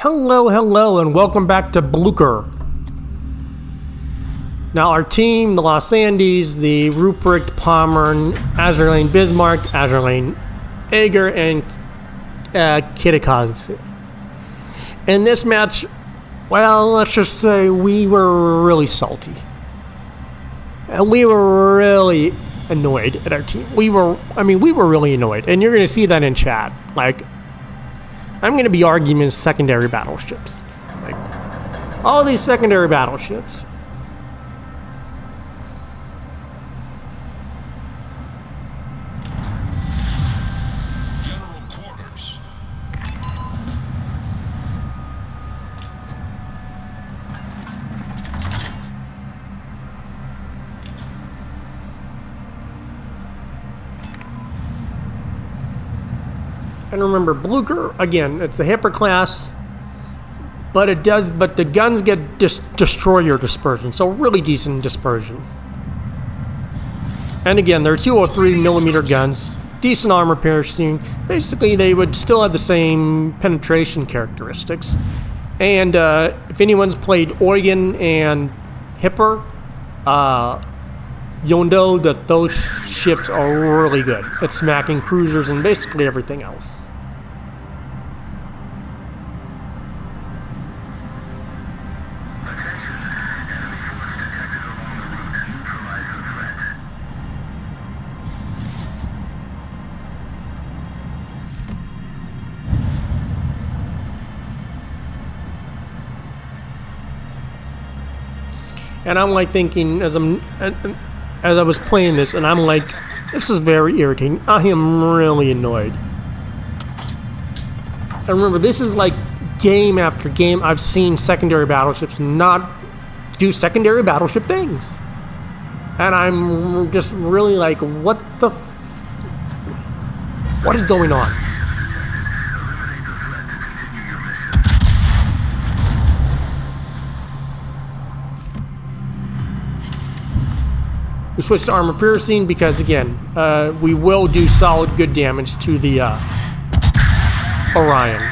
Hello, and welcome back to Blucher. Now, our team, the Los Andes, the Ruprecht, Pommern, Azerlane Bismarck, Azerlane Ager, and Kittikaz. In this match, well, let's just say we were really salty. And we were really annoyed at our team. We were really annoyed. And you're going to see that in chat. Like, I'm going to be arguing secondary battleships. Like, all these secondary battleships. General quarters. And remember, Blucher, again, it's the Hipper class, but the guns get destroyer dispersion, so really decent dispersion. And again, they're 203 millimeter guns, decent armor piercing. Basically, they would still have the same penetration characteristics. And if anyone's played Eugen and Hipper, you'll know that those ships are really good at smacking cruisers and basically everything else. Attention. Enemy force detected along the route. Neutralize the threat. And I'm like thinking as I was playing this, and I'm like, this is very irritating. I am really annoyed. And remember, this is like game after game I've seen secondary battleships not do secondary battleship things. And I'm just really like, what is going on? Eliminate the threat to continue your mission. We switched to armor piercing because, again, we will do solid good damage to the Orion.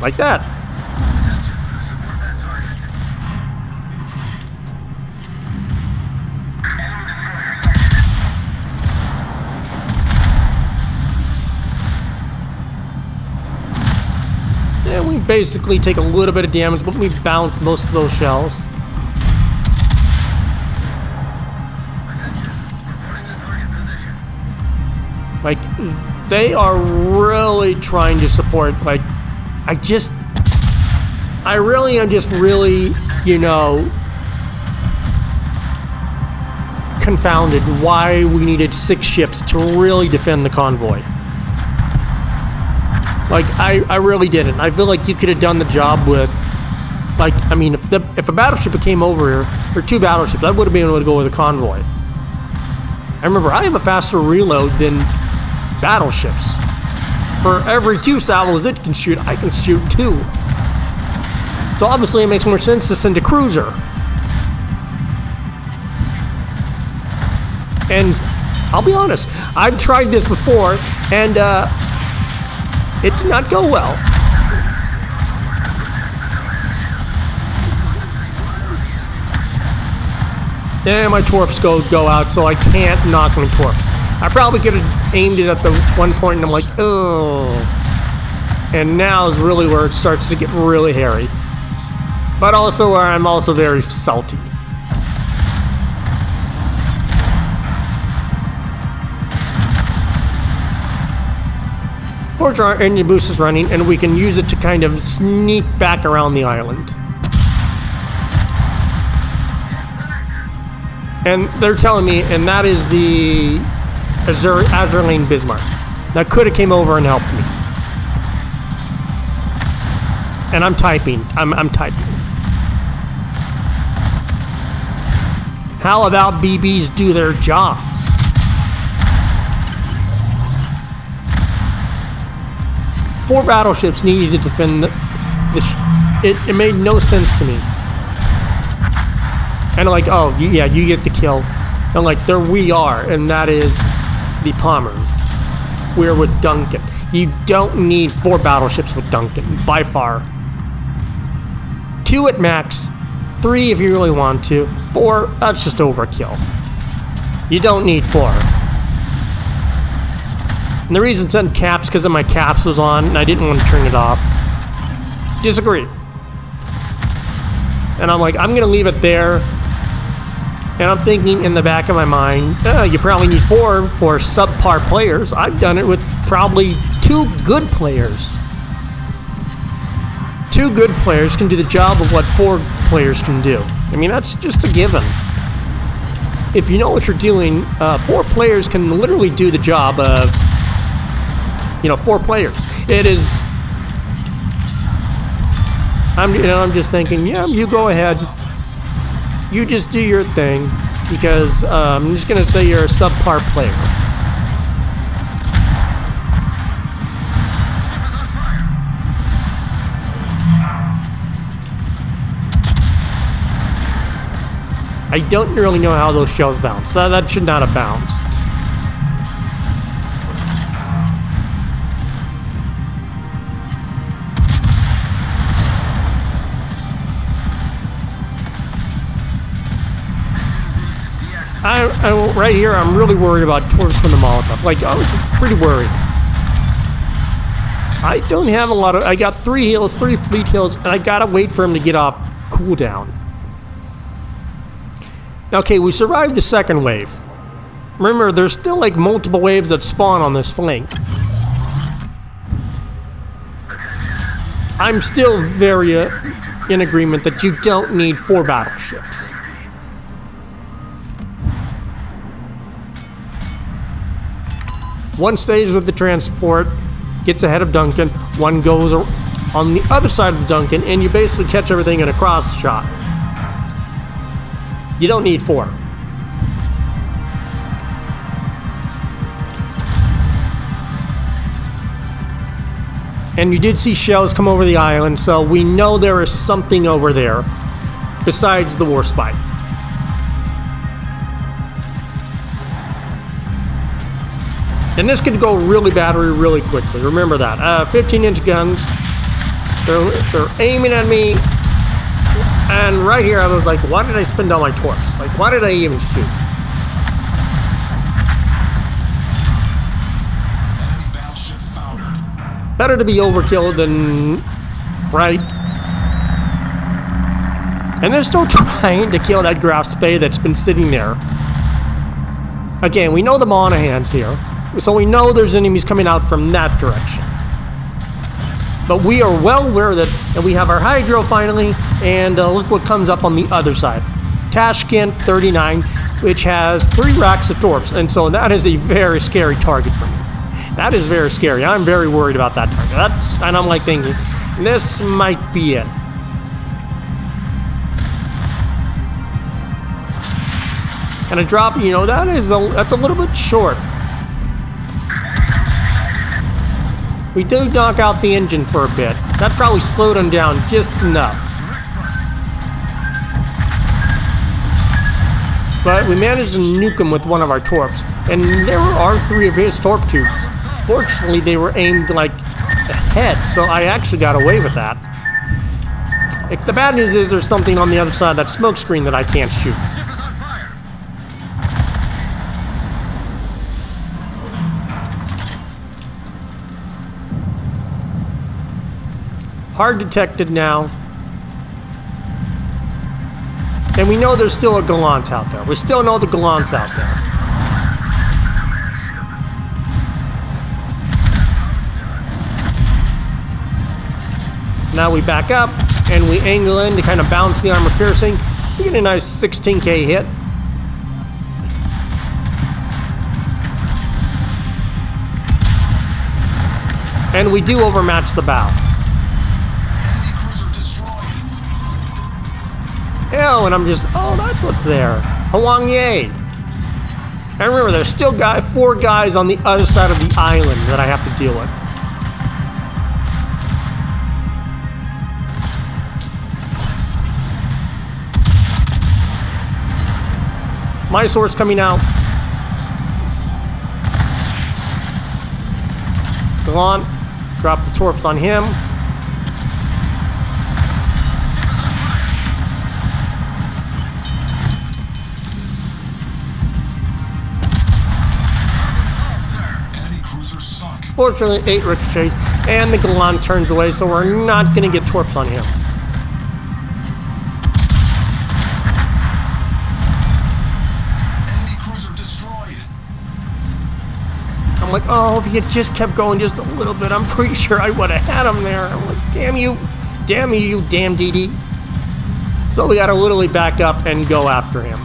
Like that. Attention. Support that target. Enemy destroyer sighted. Yeah, we basically take a little bit of damage, but we bounce most of those shells. Attention. Reporting the target position. Like, they are really trying to support, like, I really am just really, confounded why we needed 6 ships to really defend the convoy. Like, I really didn't. I feel like you could have done the job with, like, I mean, if a battleship came over here, or 2 battleships, I would have been able to go with a convoy. I remember, I have a faster reload than battleships. For every 2 salvos it can shoot, I can shoot 2. So obviously it makes more sense to send a cruiser. And I'll be honest, I've tried this before, and it did not go well. And my torps go out, so I can't knock my torps. I probably could have aimed it at the one point, and I'm like, oh. And now is really where it starts to get really hairy. But also where I'm also very salty. Forge our engine boost is running, and we can use it to kind of sneak back around the island. And they're telling me, and that is the Azerlane Bismarck. That could have came over and helped me. And I'm typing. I'm typing. How about BBs do their jobs? Four battleships needed to defend it made no sense to me. And like, oh, yeah, you get the kill. And like, there we are, and that is the Pommern. We're with Duncan. You don't need 4 battleships with Duncan, by far. 2 at max, 3 if you really want to, 4, that's just overkill. You don't need 4. And the reason it said caps because of my caps was on and I didn't want to turn it off. Disagree. And I'm like, I'm gonna leave it there. And I'm thinking in the back of my mind, you probably need 4 for subpar players. I've done it with probably 2 good players. 2 good players can do the job of what 4 players can do. I mean, that's just a given. If you know what you're doing, 4 players can literally do the job of, 4 players. It is. I'm just thinking, yeah, you go ahead. You just do your thing, because I'm just gonna say you're a subpar player. I don't really know how those shells bounce. That should not have bounced. Right here, I'm really worried about torps from the Molotov. Like, I was pretty worried. I don't have a lot of... I got 3 heals, 3 fleet heals, and I gotta wait for him to get off cooldown. Okay, we survived the second wave. Remember, there's still like multiple waves that spawn on this flank. I'm still very in agreement that you don't need 4 battleships. One stays with the transport, gets ahead of Duncan, one goes on the other side of the Duncan, and you basically catch everything in a cross shot. You don't need 4. And you did see shells come over the island, so we know there is something over there besides the war spy. And this could go really bad really quickly. Remember that. 15-inch guns. They're aiming at me. And right here, I was like, why did I spend all my torps? Like, why did I even shoot? Better to be overkill than... right? And they're still trying to kill that Graf Spey that's been sitting there. Again, we know the Monahans here. So we know there's enemies coming out from that direction. But we are well aware that and we have our Hydro finally, and look what comes up on the other side. Tashkent 39, which has 3 racks of torps, and so that is a very scary target for me. That is very scary. I'm very worried about that target. And I'm like thinking, this might be it. And a drop, that's a little bit short. We do knock out the engine for a bit. That probably slowed him down just enough. But we managed to nuke him with one of our torps. And there are 3 of his torp tubes. Fortunately, they were aimed like ahead, so I actually got away with that. The bad news is there's something on the other side of that smoke screen that I can't shoot. Hard detected now. And we know there's still a Gallant out there. We still know the Gallant's out there. Now we back up and we angle in to kind of bounce the armor piercing. We get a nice 16k hit. And we do overmatch the bow. And I'm just, that's what's there. Hwang Ye. And remember, there's still 4 guys on the other side of the island that I have to deal with. My sword's coming out. Gallant. Drop the torps on him. Enemy cruiser sunk. Fortunately, 8 ricochets, and the Gallant turns away, so we're not going to get torps on him. Enemy cruiser destroyed. I'm like, oh, if he had just kept going just a little bit, I'm pretty sure I would have had him there. I'm like, damn you, you damn DD. So we got to literally back up and go after him.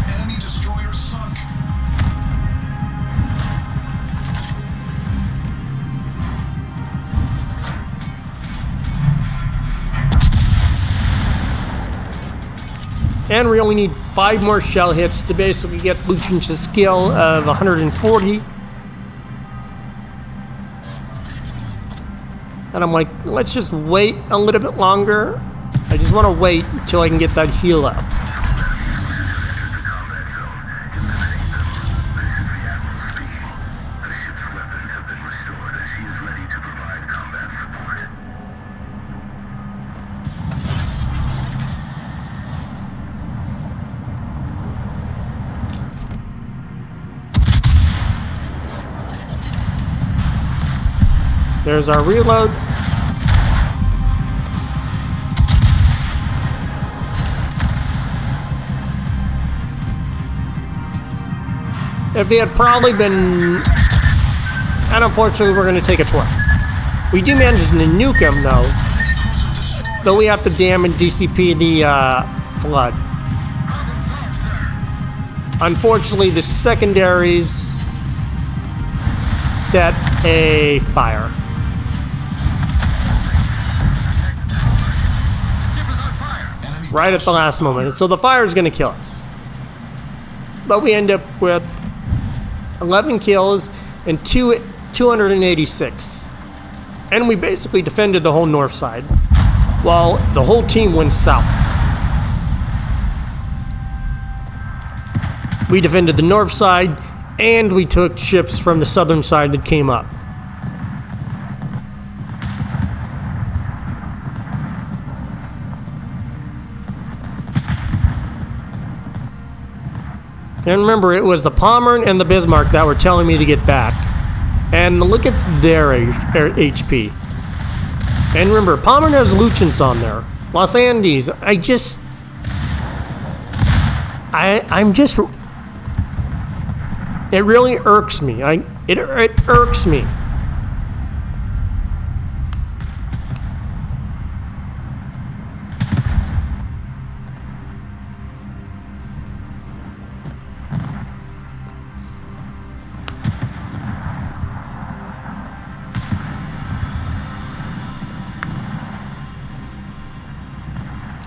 Enemy destroyer sunk. And we only need 5 more shell hits to basically get Blucher's skill of 140. And I'm like, let's just wait a little bit longer. I just want to wait until I can get that heal up. The combat zone. Eliminate them. This is the Admiral speaking. The ship's weapons have been restored and she is ready to provide combat support. There's our reload. If he had probably been... And unfortunately, we're going to take a tour. We do manage to nuke him, though. Though we have to damage DCP the flood. Unfortunately, the secondaries set a fire. Right at the last moment. So the fire is going to kill us. But we end up with 11 kills and 286. And we basically defended the whole north side, while the whole team went south. We defended the north side, and we took ships from the southern side that came up. And remember, it was the Pommern and the Bismarck that were telling me to get back. And look at their HP. And remember, Pommern has Luchans on there. Los Andes. I'm just... It really irks me. It irks me.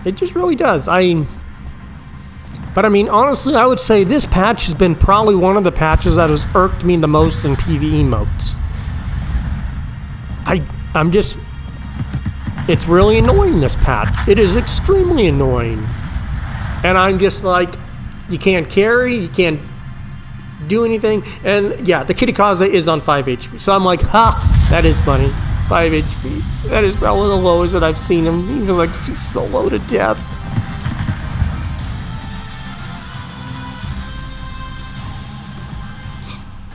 It just really does. But I mean, honestly, I would say this patch has been probably one of the patches that has irked me the most in PvE modes. I'm just... It's really annoying, this patch. It is extremely annoying. And I'm just like, you can't carry, you can't do anything. And yeah, the Kitakaze is on 5 HP. So I'm like, ha, that is funny. 5 HP. That is probably the lowest that I've seen him. Even like, he's so low to death.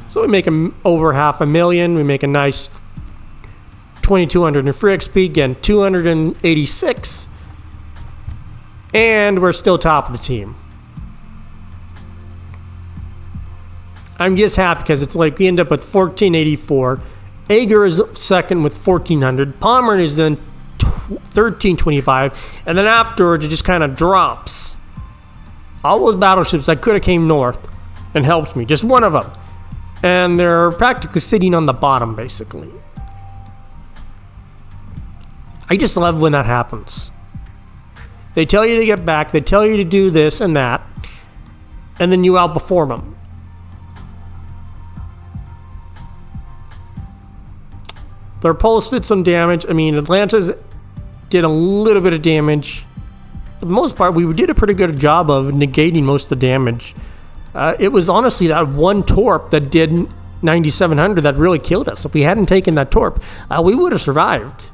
So we make him over 500,000. We make a nice 2,200 in free XP. Again, 286. And we're still top of the team. I'm just happy because it's like we end up with 1484. Ager is second with 1400. Pommern is then 1325. And then afterwards, it just kind of drops. All those battleships that could have came north and helped me. Just one of them. And they're practically sitting on the bottom, basically. I just love when that happens. They tell you to get back. They tell you to do this and that. And then you outperform them. The Repulse did some damage. I mean, Atlantis did a little bit of damage. For the most part, we did a pretty good job of negating most of the damage. It was honestly that one torp that did 9,700 that really killed us. If we hadn't taken that torp, we would have survived.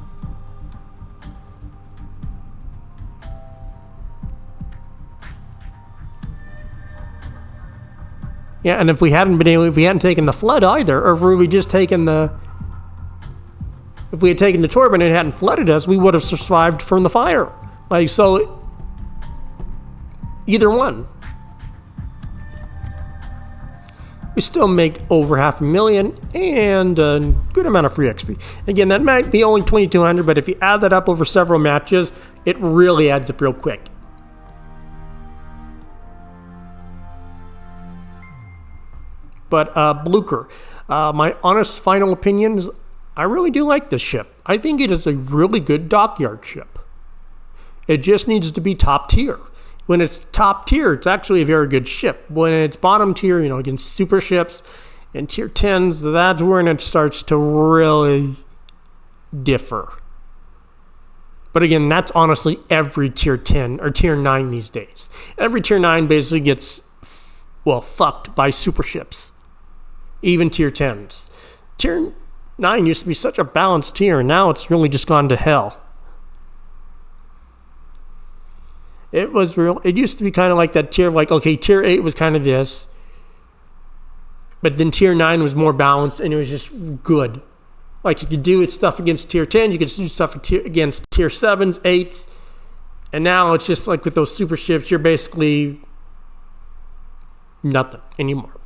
Yeah, and if we hadn't taken the flood either, or if we just taken if we had taken the torp and it hadn't flooded us, we would have survived from the fire. Like, so, either one. We still make over 500,000 and a good amount of free XP. Again, that might be only 2,200, but if you add that up over several matches, it really adds up real quick. But Blucher, my honest final opinion is I really do like this ship. I think it is a really good Dockyard ship. It just needs to be top tier. When it's top tier, it's actually a very good ship. When it's bottom tier, against super ships and tier 10s, that's when it starts to really differ. But again, that's honestly every tier 10 or tier 9 these days. Every tier 9 basically gets, fucked by super ships. Even tier 10s. Tier 9 used to be such a balanced tier, and now it's really just gone to hell. It used to be kind of like that tier of tier 8 was kind of this. But then tier 9 was more balanced, and it was just good. Like, you could do stuff against tier 10, you could do stuff against tier 7s, 8s. And now it's just like with those super ships, you're basically nothing anymore.